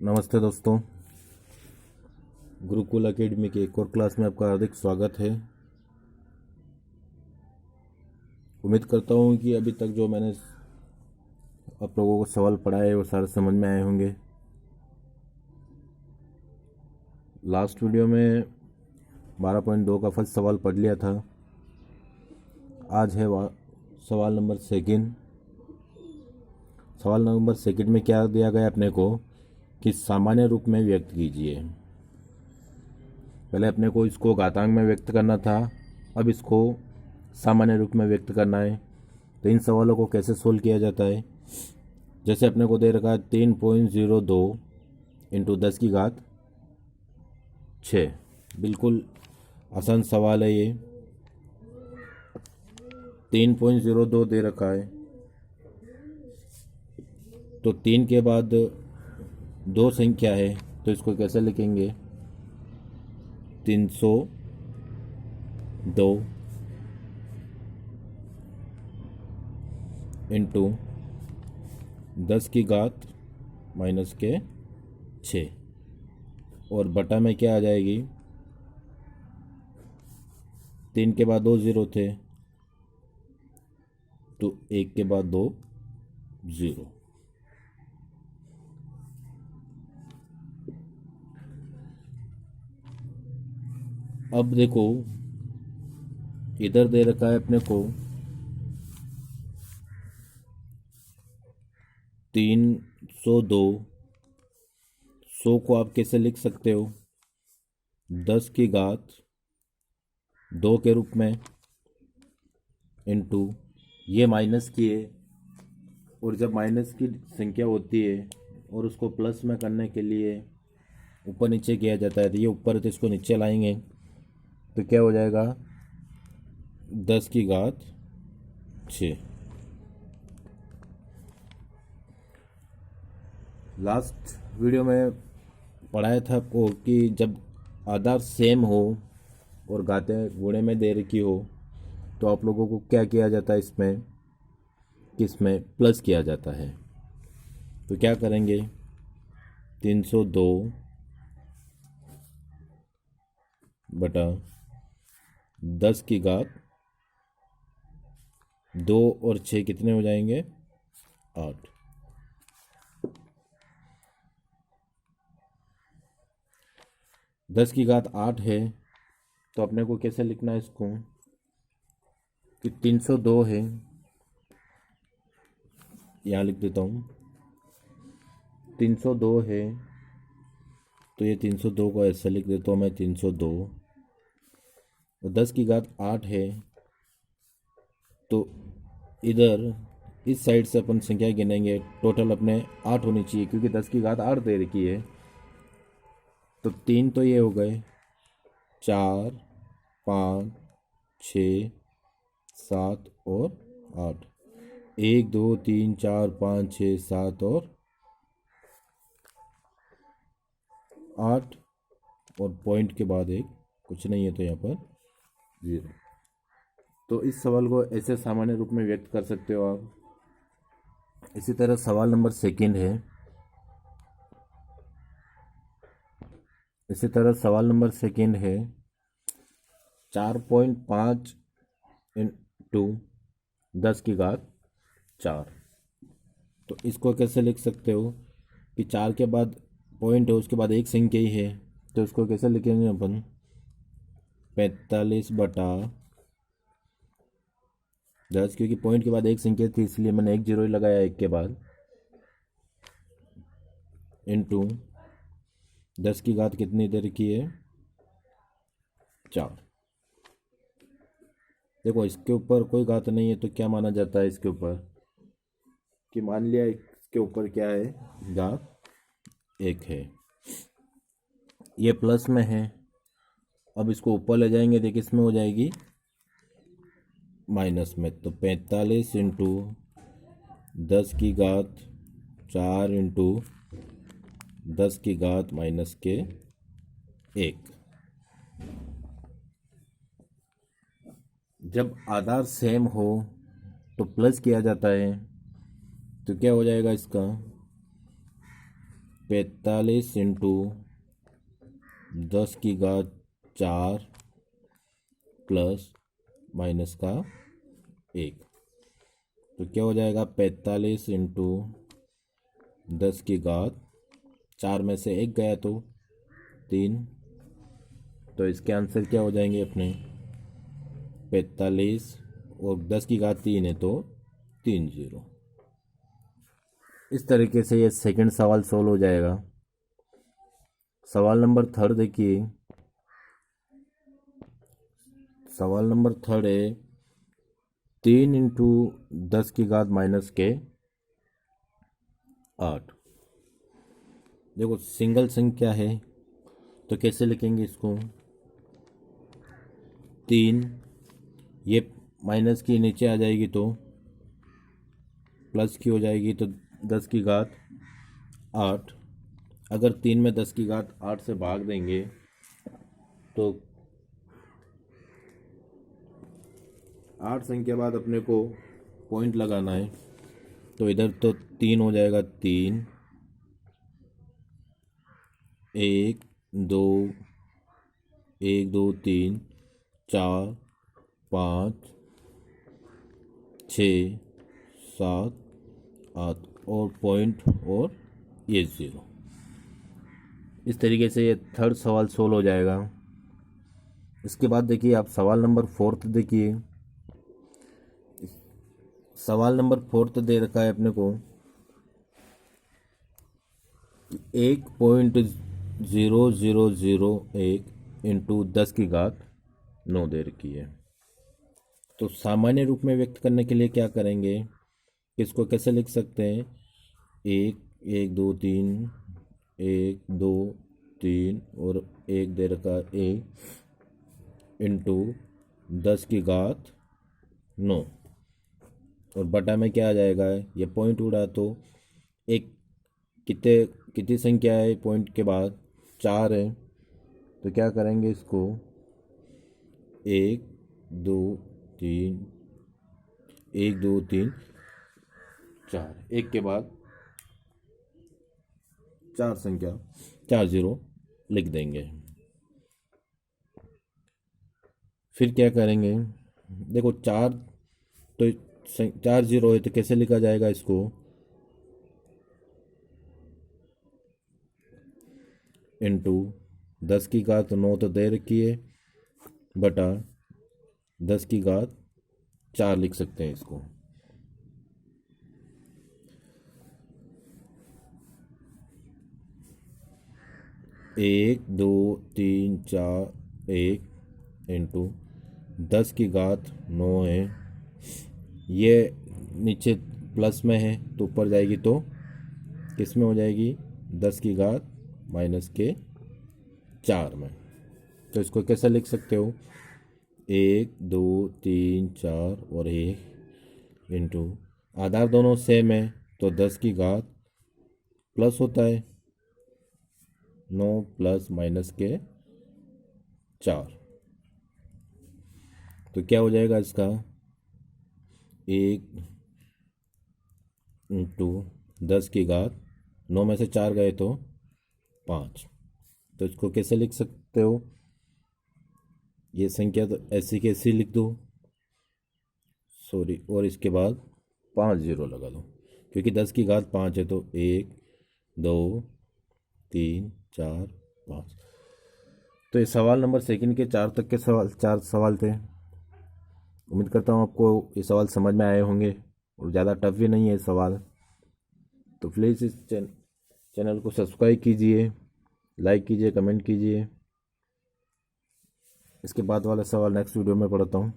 नमस्ते दोस्तों, गुरुकुल एकेडमी की एक और क्लास में आपका हार्दिक स्वागत है। उम्मीद करता हूँ कि अभी तक जो मैंने आप लोगों को सवाल पढ़ाए वो सारे समझ में आए होंगे। लास्ट वीडियो में 12.2 का फर्स्ट सवाल पढ़ लिया था। आज है सवाल नंबर सेकंड। सवाल नंबर सेकंड में क्या दिया गया अपने को कि सामान्य रूप में व्यक्त कीजिए। पहले अपने को इसको घातांक में व्यक्त करना था, अब इसको सामान्य रूप में व्यक्त करना है। तो इन सवालों को कैसे सोल्व किया जाता है, जैसे अपने को दे रखा है 3.02 इंटू 10 की घात 6। बिल्कुल आसान सवाल है ये। 3.02 दे रखा है तो 3 के बाद 2 संख्या है, तो इसको कैसे लिखेंगे? 302 इंटू 10 की घात माइनस के 6 और बटा में क्या आ जाएगी? 3 के बाद 2 ज़ीरो थे तो 1 के बाद 2 ज़ीरो। अब देखो इधर दे रखा है अपने को 302। 100 को आप कैसे लिख सकते हो? 10 की घात 2 के रूप में इंटू ये माइनस की है, और जब माइनस की संख्या होती है और उसको प्लस में करने के लिए ऊपर नीचे किया जाता है, तो ये ऊपर है तो इसको नीचे लाएंगे तो क्या हो जाएगा? 10 की घात 6। लास्ट वीडियो में पढ़ाया था आपको कि जब आधार सेम हो और घातें गुणे में दे रखी हो तो आप लोगों को क्या किया जाता है, इसमें किसमें प्लस किया जाता है। तो क्या करेंगे? 302 बटा 10 की घात 2 और 6 कितने हो जाएंगे? 8। 10 की घात 8 है तो अपने को कैसे लिखना है इसको कि 302 है, यहाँ लिख देता हूँ 302 है तो ये 302 को ऐसे लिख देता हूँ मैं 302। और 10 की घात 8 है तो इधर इस साइड से अपन संख्या गिनेंगे, टोटल अपने 8 होनी चाहिए क्योंकि 10 की घात 8 दे रखी है। तो 3 तो ये हो गए, 4 5 6 7 और 8। 1 2 3 4 5 6 7 और 8 और पॉइंट के बाद एक कुछ नहीं है तो यहाँ पर 0। तो इस सवाल को ऐसे सामान्य रूप में व्यक्त कर सकते हो आप। इसी तरह सवाल नंबर सेकंड है। इसी तरह सवाल नंबर सेकंड है 4.5 इंटू 10 की घात 4। तो इसको कैसे लिख सकते हो कि 4 के बाद पॉइंट है, उसके बाद एक संख्या ही है, तो इसको कैसे लिखेंगे अपन? 45 बटा 10, क्योंकि पॉइंट के बाद एक संख्या थी इसलिए मैंने एक जीरो ही लगाया एक के बाद, इंटू 10 की घात कितनी दे रखी है? 4। देखो इसके ऊपर कोई घात नहीं है तो क्या माना जाता है इसके ऊपर कि मान लिया इसके ऊपर क्या है? घात 1 है। ये प्लस में है, अब इसको ऊपर ले जाएंगे तो किस में हो जाएगी? माइनस में। तो 45 इंटू 10 की घात 4 इंटू 10 की घात माइनस के 1। जब आधार सेम हो तो प्लस किया जाता है, तो क्या हो जाएगा इसका? 45 इंटू 10⁴ प्लस माइनस का 1। तो क्या हो जाएगा 45 इंटू 10⁴, में से 1 गया तो 3। तो इसके आंसर क्या हो जाएंगे अपने 45 और 10⁻³ है तो 30। इस तरीके से ये सेकंड सवाल सोल्व हो जाएगा। सवाल नंबर 3 देखिए। सवाल नंबर 3 है 3 इंटू 10⁻⁻8। देखो सिंगल संख्या है तो कैसे लिखेंगे इसको 3, ये माइनस की नीचे आ जाएगी तो प्लस की हो जाएगी तो 10⁻8। अगर 3 में 10⁻8 से भाग देंगे तो 8 संख्या बाद अपने को पॉइंट लगाना है। तो इधर तो 3 हो जाएगा 3, 1 2 1 2 3 4 5 6 7 8 और पॉइंट और ये 0। इस तरीके से ये थर्ड सवाल सोल्व हो जाएगा। इसके बाद देखिए आप सवाल नंबर 4 देखिए। सवाल नंबर 4 दे रखा है अपने को 1.0001 इंटू 10⁻9 दे रखी है। तो सामान्य रूप में व्यक्त करने के लिए क्या करेंगे, इसको कैसे लिख सकते हैं 1 1 2 3 1 2 3 और 1 दे रखा 1 इंटू 10⁻9 और बटा में क्या आ जाएगा, ये पॉइंट उड़ा तो एक कितनी संख्या है पॉइंट के बाद 4 है। तो क्या करेंगे इसको 1 2 3 1 2 3 4, 1 के बाद 4 संख्या 4 0 लिख देंगे। फिर क्या करेंगे, देखो 4 तो 4 0 है तो कैसे लिखा जाएगा इसको इंटू 10⁻9 तो दे रखी है बटा 10⁻4 लिख सकते हैं इसको। एक 2 3 4 1 इंटू 10⁻9 है, ये नीचे प्लस में है तो ऊपर जाएगी तो किस में हो जाएगी 10⁻⁻4 में। तो इसको कैसे लिख सकते हो 1 2 3 4 और 1 इंटू आधार दोनों सेम है तो 10⁻, प्लस होता है 9 प्लस माइनस के 4। तो क्या हो जाएगा इसका 1 इंटू 10⁻9 में से 4 गए तो 5। तो इसको कैसे लिख सकते हो, ये संख्या तो ऐसी कैसी लिख दो सॉरी, और इसके बाद 5 0 लगा दो क्योंकि 10⁻5 है तो 1 2 3 4 5। तो ये सवाल नंबर सेकंड के 4 तक के चार सवाल थे। उम्मीद करता हूँ आपको ये सवाल समझ में आए होंगे और ज़्यादा टफ भी नहीं है सवाल। तो प्लीज़ इस चैनल को सब्सक्राइब कीजिए, लाइक कीजिए, कमेंट कीजिए। इसके बाद वाला सवाल नेक्स्ट वीडियो में पढ़ता हूँ।